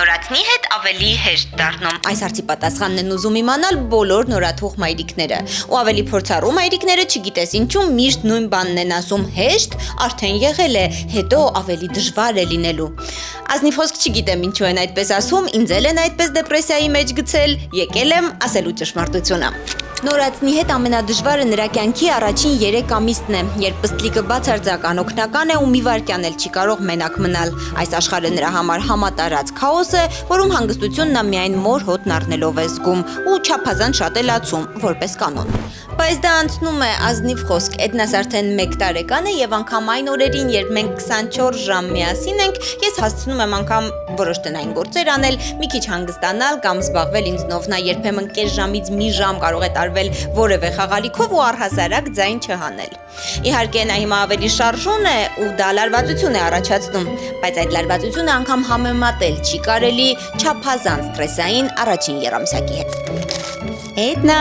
նորածնի հետ ավելի հեշտ դառնում։ Այս հարցի պատասխանն են ուզում իմանալ բոլոր նորաթուխ մայրիկները։ Ու ավելի փորձառու մայրիկները չգիտես ինչու միշտ նույն բանն են ասում՝ հեշտ արդեն եղել է, հետո ավելի դժվար է լինելու։ Ազնիվ խոսք չգիտեմ ինչու են այդպես ասում, ինձ էլ են այդպես դեպրեսիայի մեջ գցել, եկել եմ ասելու ճշմարտությունը։ Նորածնի հետ ամենադժվարը նրա կյանքի առաջին 3 ամիսն է, երբ պստլիկը բացարձակ անօգնական է ու մի վայրկյան էլ չի կարող մենակ մնալ։ Այս աշխարհը նրա համար համատարած քաոս է, որում հանգստությունն նա միայն մոր հոտն առնելով է զգում ու չափազանց շատ է լացում, որպես կանոն։ Բայց դա անցնում է ազնիվ խոսք, Էդնաս արդեն 1 տարեկան է եւ անգամ այն օրերին, երբ մենք 24 ժամ միասին ենք, ես հասցնում եմ անգամ որոշ տնային գործեր անել, մի քիչ հանգստանալ կամ զբաղվել ինձնով, նա երբեմն կես ժամից մի ժամ կարող է տարվել որևէ խաղալիքով ու առհասարակ ձայն չհանել։ Իհարկե նա հիմա ավելի շարժուն է ու դա լարվածություն է առաջացնում, բայց այդ լարվածությունը անգամ համեմատել չի կարելի չափազանց սթրեսային առաջին եռամսյակի հետ։ Էդնա